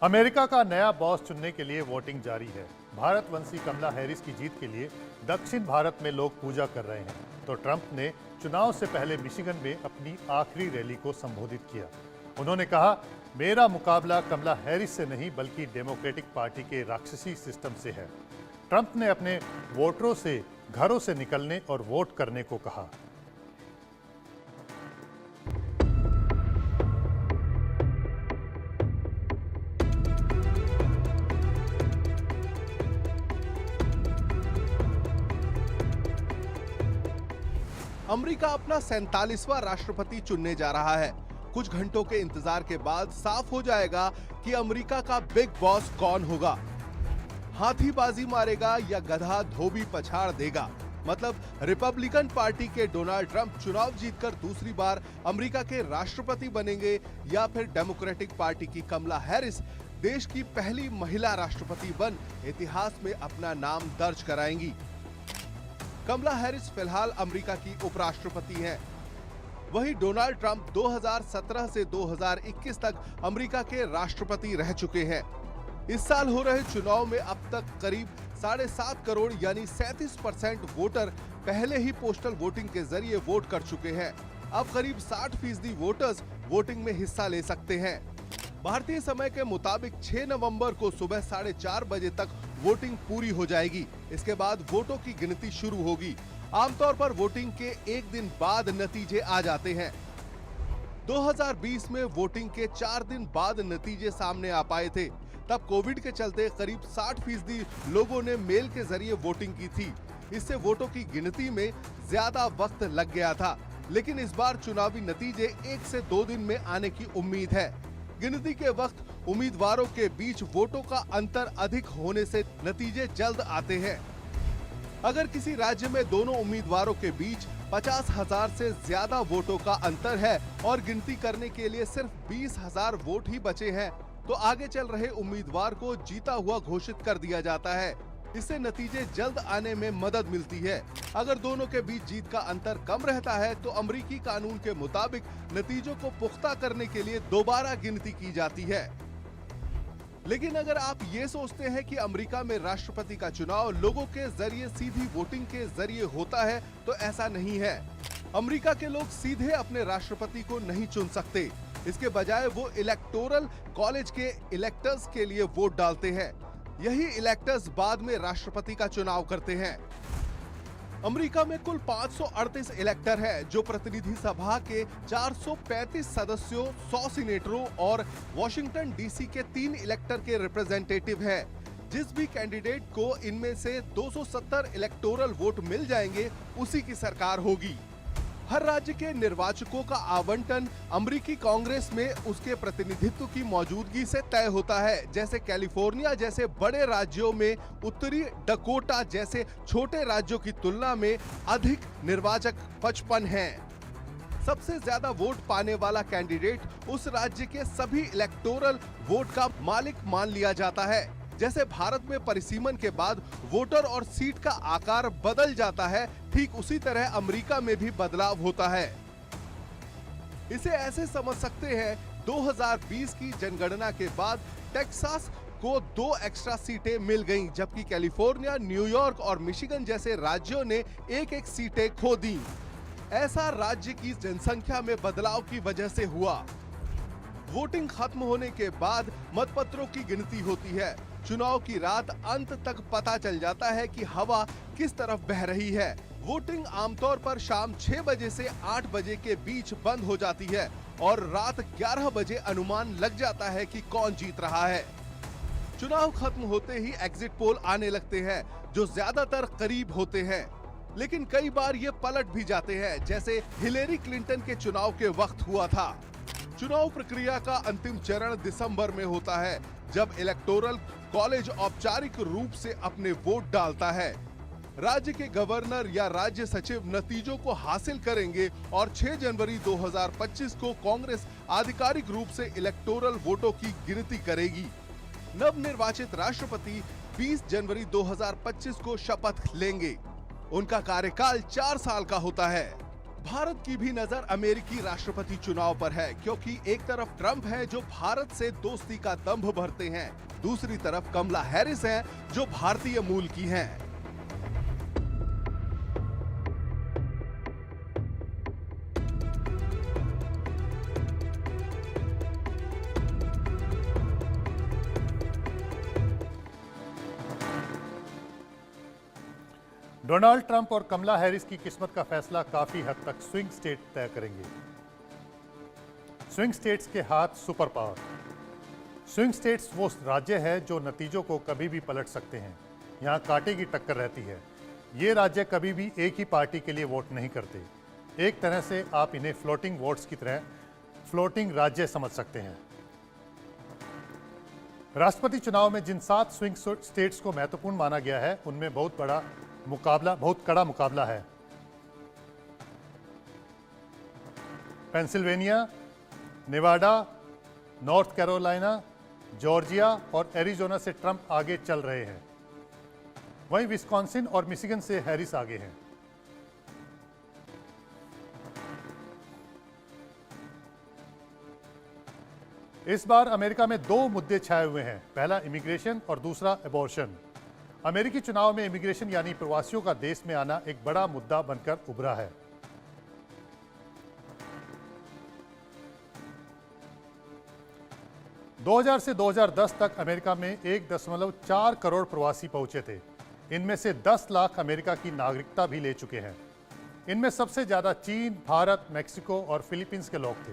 America का नया boss चुनने के लिए वोटिंग जारी है। भारतवंशी कमला हैरिस की जीत के लिए दक्षिण भारत में लोग पूजा कर रहे हैं, तो ट्रंप ने चुनाव से पहले मिशिगन में अपनी आखिरी रैली को संबोधित किया। उन्होंने कहा, मेरा मुकाबला कमला हैरिस से नहीं बल्कि डेमोक्रेटिक पार्टी के राक्षसी सिस्टम से है। ट्रंप ने अपने वोटरों से घरों से निकलने और वोट करने को कहा। अमेरिका अपना 47वां राष्ट्रपति चुनने जा रहा है। कुछ घंटों के इंतजार के बाद साफ हो जाएगा कि अमेरिका का बिग बॉस कौन होगा। हाथीबाजी मारेगा या गधा धोबी पछाड़ देगा। मतलब रिपब्लिकन पार्टी के डोनाल्ड ट्रंप चुनाव जीतकर दूसरी बार अमेरिका के राष्ट्रपति बनेंगे या फिर डेमोक्रेटिक पार्टी की कमला हैरिस देश की पहली महिला राष्ट्रपति बन इतिहास में अपना नाम दर्ज कराएंगी। कमला हैरिस फिलहाल अमेरिका की उपराष्ट्रपति हैं। वहीं डोनाल्ड ट्रंप 2017 से 2021 तक अमेरिका के राष्ट्रपति रह चुके हैं। इस साल हो रहे चुनाव में अब तक करीब 7.5 करोड़ यानी 37% वोटर पहले ही पोस्टल वोटिंग के जरिए वोट कर चुके हैं। अब करीब 60% वोटर्स वोटिंग में हिस्सा ले सकते हैं। भारतीय समय के मुताबिक 6 नवंबर को सुबह 4:30 बजे तक वोटिंग पूरी हो जाएगी। इसके बाद वोटों की गिनती शुरू होगी। आमतौर पर वोटिंग के एक दिन बाद नतीजे आ जाते हैं। 2020 में वोटिंग के 4 दिन बाद नतीजे सामने आ पाए थे। तब कोविड के चलते करीब 60% लोगों ने मेल के जरिए वोटिंग की थी। इससे वोटों की गिनती में ज्यादा वक्त लग गया था। लेकिन इस बार चुनावी नतीजे 1 से 2 दिन में आने की उम्मीद है। गिनती के वक्त उम्मीदवारों के बीच वोटों का अंतर अधिक होने से नतीजे जल्द आते हैं। अगर किसी राज्य में दोनों उम्मीदवारों के बीच 50,000 से ज्यादा वोटों का अंतर है और गिनती करने के लिए सिर्फ 20,000 वोट ही बचे हैं, तो आगे चल रहे उम्मीदवार को जीता हुआ घोषित कर दिया जाता है। इससे नतीजे जल्द आने में मदद मिलती है। अगर दोनों के बीच जीत का अंतर कम रहता है तो अमेरिकी कानून के मुताबिक नतीजों को पुख्ता करने के लिए दोबारा गिनती की जाती है। लेकिन अगर आप ये सोचते हैं कि अमेरिका में राष्ट्रपति का चुनाव लोगों के जरिए सीधी वोटिंग के जरिए होता है, तो ऐसा नहीं है। अमेरिका के लोग सीधे अपने राष्ट्रपति को नहीं चुन सकते। इसके बजाय वो इलेक्टोरल कॉलेज के इलेक्टर्स के लिए वोट डालते हैं। यही इलेक्टर्स बाद में राष्ट्रपति का चुनाव करते हैं। अमेरिका में कुल 538 इलेक्टर है, जो प्रतिनिधि सभा के 435 सदस्यों, 100 सीनेटरों और वॉशिंगटन डीसी के 3 इलेक्टर के रिप्रेजेंटेटिव है। जिस भी कैंडिडेट को इनमें से 270 इलेक्टोरल वोट मिल जाएंगे, उसी की सरकार होगी। हर राज्य के निर्वाचकों का आवंटन अमेरिकी कांग्रेस में उसके प्रतिनिधित्व की मौजूदगी से तय होता है। जैसे कैलिफोर्निया जैसे बड़े राज्यों में उत्तरी डकोटा जैसे छोटे राज्यों की तुलना में अधिक निर्वाचक 55 हैं। सबसे ज्यादा वोट पाने वाला कैंडिडेट उस राज्य के सभी इलेक्टोरल वोट का मालिक मान लिया जाता है। जैसे भारत में परिसीमन के बाद वोटर और सीट का आकार बदल जाता है, ठीक उसी तरह अमेरिका में भी बदलाव होता है। इसे ऐसे समझ सकते हैं, 2020 की जनगणना के बाद टेक्सास को 2 एक्स्ट्रा सीटें मिल गईं, जबकि कैलिफोर्निया, न्यूयॉर्क और मिशिगन जैसे राज्यों ने 1-1 सीटें खो दी। ऐसा राज्य की जनसंख्या में बदलाव की वजह से हुआ। वोटिंग खत्म होने के बाद मतपत्रों की गिनती होती है। चुनाव की रात अंत तक पता चल जाता है कि हवा किस तरफ बह रही है। वोटिंग आमतौर पर शाम 6 बजे से 8 बजे के बीच बंद हो जाती है और रात 11 बजे अनुमान लग जाता है कि कौन जीत रहा है। चुनाव खत्म होते ही एग्जिट पोल आने लगते हैं, जो ज्यादातर करीब होते हैं, लेकिन कई बार ये पलट भी जाते हैं, जैसे हिलेरी क्लिंटन के चुनाव के वक्त हुआ था। चुनाव प्रक्रिया का अंतिम चरण दिसंबर में होता है, जब इलेक्टोरल कॉलेज औपचारिक रूप से अपने वोट डालता है। राज्य के गवर्नर या राज्य सचिव नतीजों को हासिल करेंगे और 6 जनवरी 2025 को कांग्रेस आधिकारिक रूप से इलेक्टोरल वोटों की गिनती करेगी। नवनिर्वाचित राष्ट्रपति 20 जनवरी 2025 को शपथ लेंगे। उनका कार्यकाल 4 साल का होता है। भारत की भी नजर अमेरिकी राष्ट्रपति चुनाव पर है, क्योंकि एक तरफ ट्रंप है जो भारत से दोस्ती का दंभ भरते हैं, दूसरी तरफ कमला हैरिस हैं जो भारतीय मूल की हैं। डोनाल्ड ट्रंप और कमला हैरिस की किस्मत का फैसला काफी हद तक स्विंग स्टेट तय करेंगे। स्विंग स्टेट्स के हाथ सुपर पावर। स्विंग स्टेट्स वो राज्य है जो नतीजों को कभी भी पलट सकते हैं। यहाँ कांटे की टक्कर रहती है। ये राज्य कभी भी एक ही पार्टी के लिए वोट नहीं करते। एक तरह से आप इन्हें फ्लोटिंग वोट्स की तरह फ्लोटिंग राज्य समझ सकते हैं। राष्ट्रपति चुनाव में जिन 7 स्विंग स्टेट्स को महत्वपूर्ण माना गया है, उनमें बहुत कड़ा मुकाबला है। Pennsylvania, Nevada, north Carolina, Georgia और एरिजोना से ट्रंप आगे चल रहे हैं। वहीं विस्कॉन्सिन और मिशिगन से हैरिस आगे हैं। इस बार अमेरिका में 2 मुद्दे छाए हुए हैं। पहला इमिग्रेशन और दूसरा एबॉर्शन। अमेरिकी चुनाव में इमिग्रेशन यानी प्रवासियों का देश में आना एक बड़ा मुद्दा बनकर उभरा है। – 2000 से 2010 तक अमेरिका में 1.4 करोड़ प्रवासी पहुंचे थे। इनमें से 10 लाख अमेरिका की नागरिकता भी ले चुके हैं। इनमें सबसे ज्यादा चीन, भारत, मैक्सिको और फिलीपींस के लोग थे।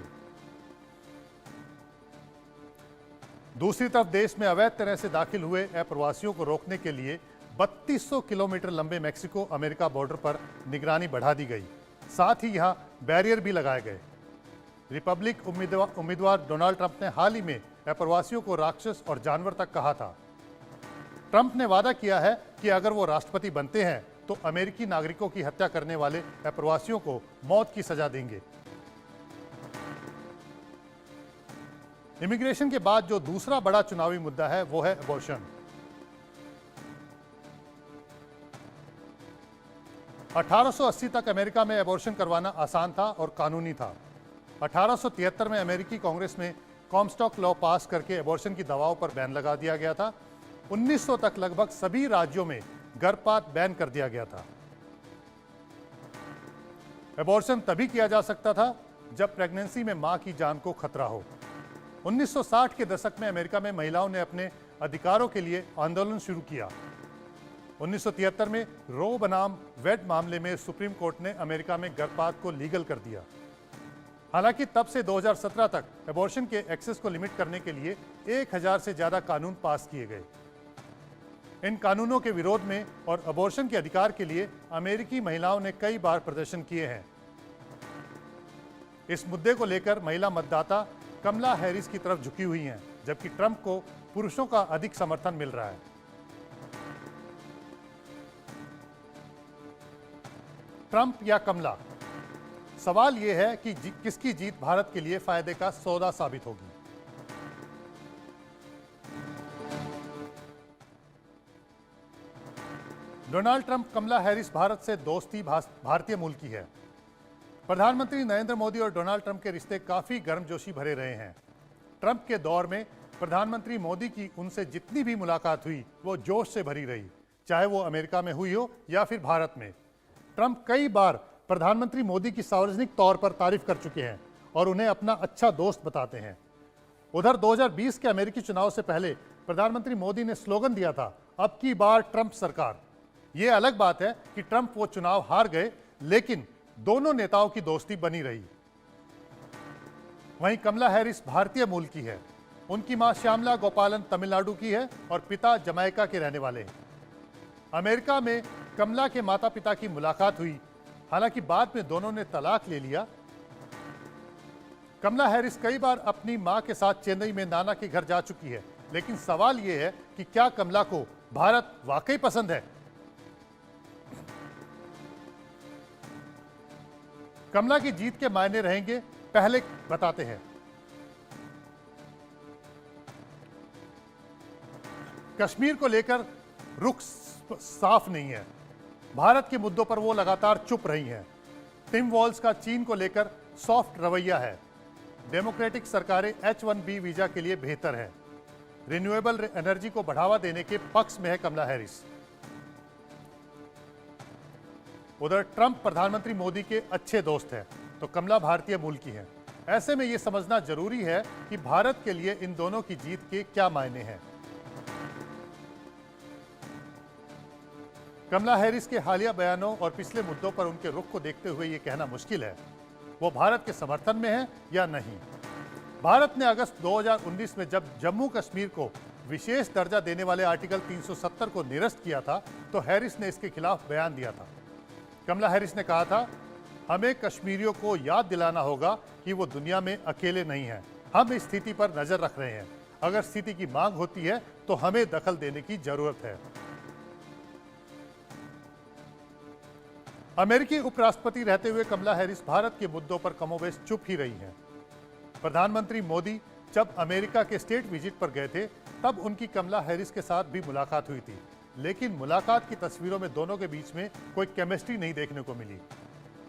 दूसरी तरफ देश में अवैध तरह से दाखिल हुए अप्रवासियों को रोकने के लिए 3200 किलोमीटर लंबे मैक्सिको अमेरिका बॉर्डर पर निगरानी बढ़ा दी गई। साथ ही यहां बैरियर भी लगाए गए। रिपब्लिक उम्मीदवार डोनाल्ड ट्रंप ने हाल ही में अप्रवासियों को राक्षस और जानवर तक कहा था। ट्रंप ने वादा किया है कि अगर वो राष्ट्रपति बनते हैं तो अमेरिकी नागरिकों की हत्या करने वाले अप्रवासियों को मौत की सजा देंगे। इमिग्रेशन के बाद जो दूसरा बड़ा चुनावी मुद्दा है वो है एबॉर्शन। 1880 तक अमेरिका में एबॉर्शन करवाना आसान था और कानूनी था। 1873 में अमेरिकी कांग्रेस में कॉमस्टॉक लॉ पास करके एबॉर्शन की दवाओं पर बैन लगा दिया गया था। 1900 तक लगभग सभी राज्यों में गर्भपात बैन कर दिया गया था। एबॉर्शन तभी किया जा सकता था जब प्रेगनेंसी में मां की जान को खतरा हो। 1960 के दशक में अमेरिका में महिलाओं ने अपने अधिकारों के लिए आंदोलन शुरू किया। 1973 में रो बनाम वेड मामले में सुप्रीम कोर्ट ने अमेरिका में गर्भपात को लीगल कर दिया। हालांकि तब से 2017 तक एबॉर्शन के एक्सेस को लिमिट करने के लिए 1000 से ज्यादा कानून पास किए गए। इन कानूनों के विरोध में और एबॉर्शन के अधिकार के लिए अमेरिकी महिलाओं ने कई बार प्रदर्शन किए हैं। इस मुद्दे को लेकर महिला मतदाता कमला हैरिस की तरफ झुकी हुई हैं, जबकि ट्रंप को पुरुषों का अधिक समर्थन मिल रहा है। ट्रंप या कमला, सवाल यह है कि किसकी जीत भारत के लिए फायदे का सौदा साबित होगी। डोनाल्ड ट्रंप कमला हैरिस भारत से दोस्ती भारतीय मूल की है। प्रधानमंत्री नरेंद्र मोदी और डोनाल्ड ट्रंप के रिश्ते काफी गर्मजोशी भरे रहे हैं। ट्रंप के दौर में प्रधानमंत्री मोदी की उनसे जितनी भी मुलाकात हुई वो जोश से भरी रही, चाहे वो अमेरिका में हुई हो या फिर भारत में। ट्रंप कई बार प्रधानमंत्री मोदी की सार्वजनिक तौर पर तारीफ कर चुके हैं और उन्हें अपना अच्छा दोस्त बताते हैं। उधर 2020 के अमेरिकी चुनाव से पहले प्रधानमंत्री मोदी ने स्लोगन दिया था, अब की बार ट्रंप सरकार। यह अलग बात है कि ट्रंप वो चुनाव हार गए, लेकिन दोनों नेताओं की दोस्ती बनी रही। वहीं कमला हैरिस भारतीय मूल की है। उनकी मां श्यामला गोपालन तमिलनाडु की है और पिता जमैका के रहने वाले हैं। अमेरिका में कमला के माता पिता की मुलाकात हुई, हालांकि बाद में दोनों ने तलाक ले लिया। कमला हैरिस कई बार अपनी मां के साथ चेन्नई में नाना के घर जा चुकी है, लेकिन सवाल यह है कि क्या कमला को भारत वाकई पसंद है। कमला की जीत के मायने रहेंगे, पहले बताते हैं। कश्मीर को लेकर रुख साफ नहीं है। भारत के मुद्दों पर वो लगातार चुप रही हैं। टिम वॉल्स का चीन को लेकर सॉफ्ट रवैया है। डेमोक्रेटिक सरकारें H-1B वीजा के लिए बेहतर है। रिन्यूएबल एनर्जी को बढ़ावा देने के पक्ष में है कमला हैरिस। उधर ट्रंप प्रधानमंत्री मोदी के अच्छे दोस्त हैं, तो कमला भारतीय मूल की हैं। ऐसे में यह समझना जरूरी है कि भारत के लिए इन दोनों की जीत के क्या मायने हैं। कमला हैरिस के हालिया बयानों और पिछले मुद्दों पर उनके रुख को देखते हुए यह कहना मुश्किल है वो भारत के समर्थन में है या नहीं। भारत ने अगस्त 2019 में जब जम्मू कश्मीर को विशेष दर्जा देने वाले आर्टिकल 370 को निरस्त किया था, तो हैरिस ने इसके खिलाफ बयान दिया था। कमला हैरिस ने कहा था, हमें कश्मीरियों को याद दिलाना होगा कि वो दुनिया में अकेले नहीं हैं। हम इस स्थिति पर नजर रख रहे हैं। अगर स्थिति की मांग होती है तो हमें दखल देने की जरूरत है। अमेरिकी उपराष्ट्रपति रहते हुए कमला हैरिस भारत के मुद्दों पर कमोबेश चुप ही रही हैं। प्रधानमंत्री मोदी जब अमेरिका के स्टेट विजिट पर गए थे, तब उनकी कमला हैरिस के साथ भी मुलाकात हुई थी, लेकिन मुलाकात की तस्वीरों में दोनों के बीच में कोई केमिस्ट्री नहीं देखने को मिली।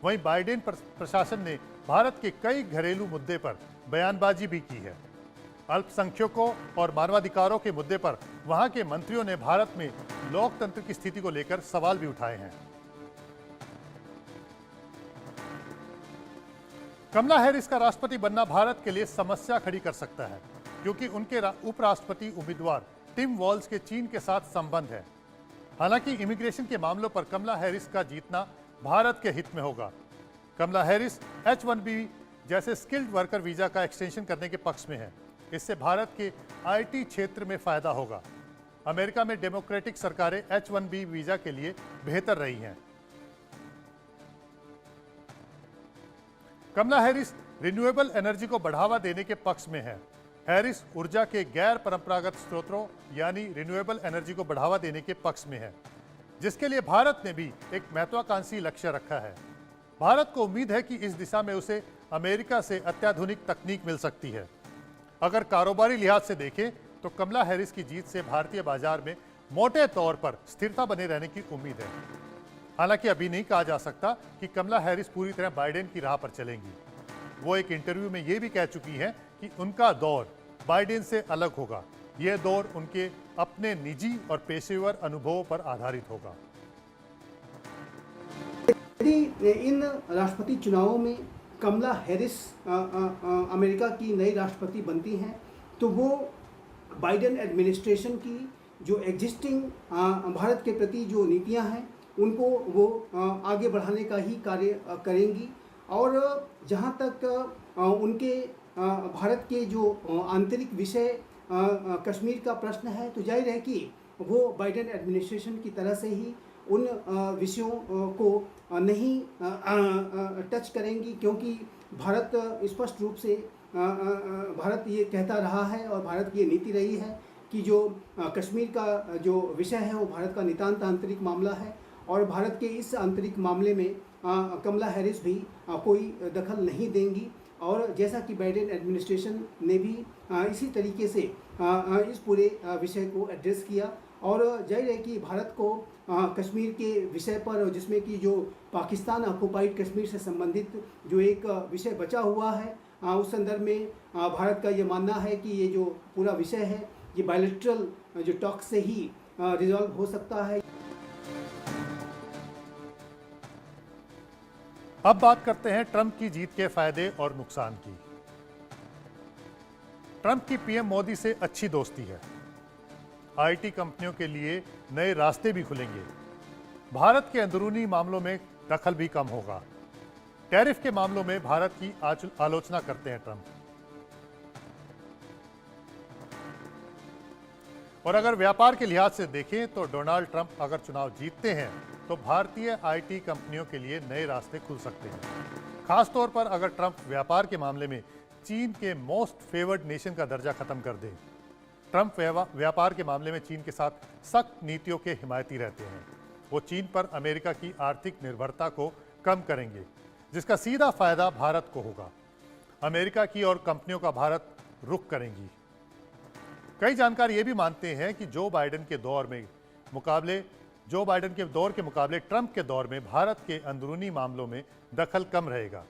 वहीं बाइडेन प्रशासन ने भारत के कई घरेलू मुद्दे पर बयानबाजी भी की है। अल्पसंख्यकों और मानवाधिकारों के मुद्दे पर वहां के मंत्रियों ने भारत में लोकतंत्र की स्थिति को लेकर सवाल भी उठाए हैं। कमला हैरिस का राष्ट्रपति बनना भारत के लिए समस्या खड़ी कर सकता है, क्योंकि उनके उपराष्ट्रपति उम्मीदवार टिम वॉल्स के चीन के साथ संबंध है। हालांकि इमिग्रेशन के मामलों पर कमला हैरिस का जीतना भारत के हित में होगा। कमला हैरिस H-1B जैसे स्किल्ड वर्कर वीजा का एक्सटेंशन करने के पक्ष में है। इससे भारत के IT क्षेत्र में फायदा होगा। अमेरिका में डेमोक्रेटिक सरकारें H-1B वीजा के लिए बेहतर रही हैं। कमला हैरिस रिन्यूएबल एनर्जी को बढ़ावा देने के पक्ष में है। हैरिस ऊर्जा के गैर परंपरागत स्रोतों यानी रिन्यूएबल एनर्जी को बढ़ावा देने के पक्ष में है, जिसके लिए भारत ने भी एक महत्वाकांक्षी लक्ष्य रखा है। भारत को उम्मीद है कि इस दिशा में उसे अमेरिका से अत्याधुनिक तकनीक मिल सकती है। अगर कारोबारी लिहाज से देखें तो कमला हैरिस की जीत से भारतीय बाजार में मोटे तौर पर स्थिरता बने रहने की उम्मीद है। हालांकि अभी नहीं कहा जा सकता कि कमला हैरिस पूरी तरह बाइडेन की राह पर चलेंगी। वो एक इंटरव्यू में ये भी कह चुकी हैं कि उनका दौर बाइडेन से अलग होगा। यह दौर उनके अपने निजी और पेशेवर अनुभवों पर आधारित होगा। यदि इन राष्ट्रपति चुनावों में कमला हैरिस अमेरिका की नई राष्ट्रपति बनती हैं, तो वो बाइडेन एडमिनिस्ट्रेशन की जो एग्जिस्टिंग भारत के प्रति जो नीतियां हैं उनको वो आगे बढ़ाने का ही कार्य करेंगी। और जहाँ तक उनके भारत के जो आंतरिक विषय कश्मीर का प्रश्न है, तो जाहिर है कि वो बाइडेन एडमिनिस्ट्रेशन की तरह से ही उन विषयों को नहीं टच करेंगी, क्योंकि भारत स्पष्ट रूप से भारत ये कहता रहा है और भारत की ये नीति रही है कि जो कश्मीर का जो विषय है वो भारत का नितांत आंतरिक मामला है, और भारत के इस आंतरिक मामले में कमला हैरिस भी कोई दखल नहीं देंगी। और जैसा कि बाइडेन एडमिनिस्ट्रेशन ने भी इसी तरीके से इस पूरे विषय को एड्रेस किया। और जाहिर है कि भारत को कश्मीर के विषय पर, जिसमें कि जो पाकिस्तान ऑक्युपाइड कश्मीर से संबंधित जो एक विषय बचा हुआ है, उस संदर्भ में भारत का ये मानना है कि ये जो पूरा विषय है ये बायलैटरल जो टॉक से ही रिजॉल्व हो सकता है। अब बात करते हैं ट्रंप की जीत के फायदे और नुकसान की। ट्रंप की पीएम मोदी से अच्छी दोस्ती है। IT कंपनियों के लिए नए रास्ते भी खुलेंगे। भारत के अंदरूनी मामलों में दखल भी कम होगा। टैरिफ के मामलों में भारत की आलोचना करते हैं ट्रंप। और अगर व्यापार के लिहाज से देखें तो डोनाल्ड ट्रंप अगर चुनाव जीतते हैं तो भारतीय IT कंपनियों के लिए नए रास्ते खुल सकते हैं। खासतौर पर अगर ट्रंप व्यापार के मामले में चीन के मोस्ट फेवर्ड नेशन का दर्जा खत्म कर दे। ट्रंप व्यापार के मामले में चीन के साथ सख्त नीतियों के हिमायती रहते हैं। वो चीन पर अमेरिका की आर्थिक निर्भरता को कम करेंगे, जिसका सीधा फायदा भारत को होगा। अमेरिका की और कंपनियों का भारत रुख करेंगी। कई जानकार ये भी मानते हैं कि जो बाइडेन के दौर में मुकाबले जो बाइडेन के दौर के मुकाबले ट्रंप के दौर में भारत के अंदरूनी मामलों में दखल कम रहेगा।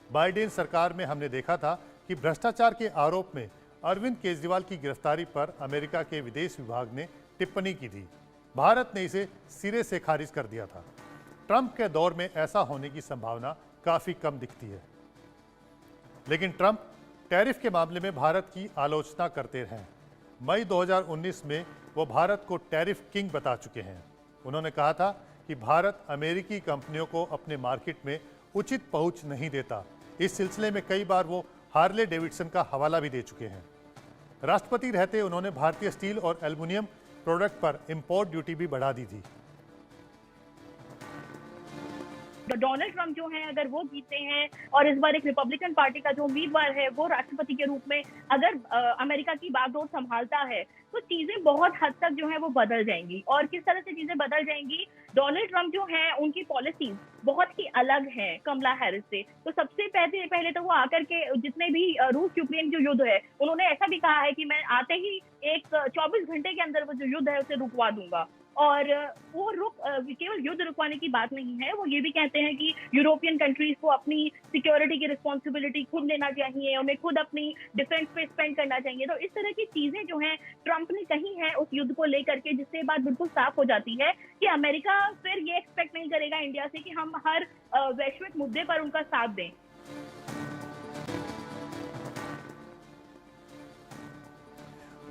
बाइडेन सरकार में हमने देखा था कि भ्रष्टाचार के आरोप में अरविंद केजरीवाल की गिरफ्तारी पर अमेरिका के विदेश विभाग ने टिप्पणी की थी। भारत ने इसे सिरे से खारिज कर दिया था। ट्रंप के दौर में ऐसा होने की संभावना काफी कम दिखती है, लेकिन ट्रंप टैरिफ के मामले में भारत की आलोचना करते हैं। मई 2019 में वो भारत को टैरिफ किंग बता चुके हैं। उन्होंने कहा था कि भारत अमेरिकी कंपनियों को अपने मार्केट में उचित पहुंच नहीं देता। इस सिलसिले में कई बार वो हार्ले डेविडसन का हवाला भी दे चुके हैं। राष्ट्रपति रहते उन्होंने भारतीय स्टील और एल्युमिनियम प्रोडक्ट पर इंपोर्ट ड्यूटी भी बढ़ा दी थी। डोनाल्ड ट्रंप जो हैं अगर वो जीतते हैं और इस बार एक रिपब्लिकन पार्टी का जो उम्मीदवार है वो राष्ट्रपति के रूप में अगर अमेरिका की बागडोर संभालता है तो चीजें बहुत हद तक जो है वो बदल जाएंगी। और किस तरह से चीजें बदल जाएंगी, डोनाल्ड ट्रंप जो हैं उनकी पॉलिसीज बहुत ही अलग हैं कमला हैरिस से। तो सबसे पहले तो वो आकर के जितने भी रूस यूक्रेन जो युद्ध है उन्होंने ऐसा भी कहा है कि मैं आते ही एक 24 घंटे के अंदर वो जो युद्ध है उसे रुकवा दूंगा। और वो केवल युद्ध रुकवाने की बात नहीं है, वो ये भी कहते हैं कि यूरोपियन कंट्रीज को अपनी सिक्योरिटी की रिस्पॉन्सिबिलिटी खुद लेना चाहिए, उन्हें खुद अपनी डिफेंस पे स्पेंड करना चाहिए। तो इस तरह की चीजें जो हैं ट्रंप ने कही है उस युद्ध को लेकर के, जिससे बात बिल्कुल साफ हो जाती है कि अमेरिका फिर ये एक्सपेक्ट नहीं करेगा इंडिया से कि हम हर वैश्विक मुद्दे पर उनका साथ दें।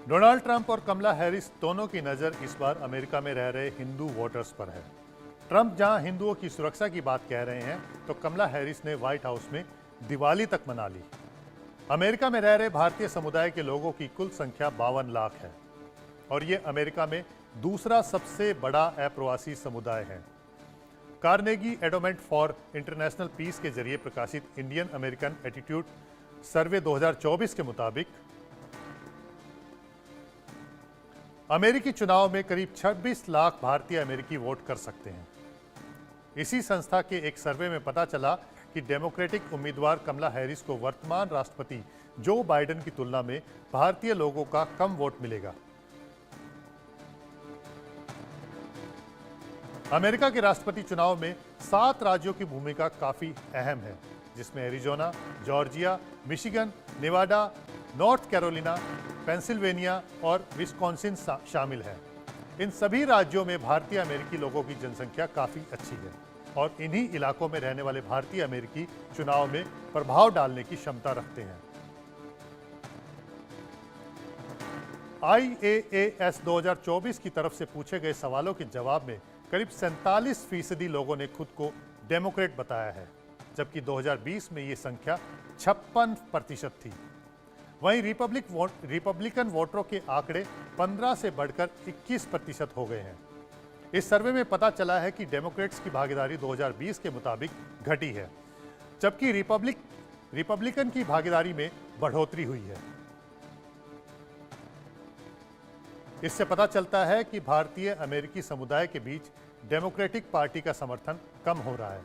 डोनाल्ड ट्रंप और कमला हैरिस दोनों की नज़र इस बार अमेरिका में रह रहे हिंदू वोटर्स पर है। ट्रंप जहां हिंदुओं की सुरक्षा की बात कह रहे हैं, तो कमला हैरिस ने व्हाइट हाउस में दिवाली तक मना ली। अमेरिका में रह रहे भारतीय समुदाय के लोगों की कुल संख्या 52 लाख है और ये अमेरिका में दूसरा सबसे बड़ा अप्रवासी समुदाय है। Carnegie Endowment for International Peace के जरिए प्रकाशित इंडियन अमेरिकन एटीट्यूड सर्वे 2024 के मुताबिक अमेरिकी चुनाव में करीब 26 लाख भारतीय अमेरिकी वोट कर सकते हैं। इसी संस्था के एक सर्वे में पता चला कि डेमोक्रेटिक उम्मीदवार कमला हैरिस को वर्तमान राष्ट्रपति जो बाइडेन की तुलना में भारतीय लोगों का कम वोट मिलेगा। अमेरिका के राष्ट्रपति चुनाव में 7 राज्यों की भूमिका काफी अहम है, जिसमें Arizona, Georgia, Michigan, Nevada, north Carolina, Pennsylvania और विस्कॉन्सिन शामिल हैं। इन सभी राज्यों में भारतीय अमेरिकी लोगों की जनसंख्या काफ़ी अच्छी है और इन्हीं इलाकों में रहने वाले भारतीय अमेरिकी चुनाव में प्रभाव डालने की क्षमता रखते हैं। IAAS 2024 की तरफ से पूछे गए सवालों के जवाब में करीब 47% लोगों ने खुद को डेमोक्रेट बताया है, जबकि 2020 में ये संख्या 56% थी। वहीं रिपब्लिकन वोटरों के आंकड़े 15 से बढ़कर 21% हो गए हैं। इस सर्वे में पता चला है कि डेमोक्रेट्स की भागीदारी 2020 के मुताबिक घटी है, जबकि रिपब्लिकन की भागीदारी में बढ़ोतरी हुई है। इससे पता चलता है कि भारतीय अमेरिकी समुदाय के बीच डेमोक्रेटिक पार्टी का समर्थन कम हो रहा है।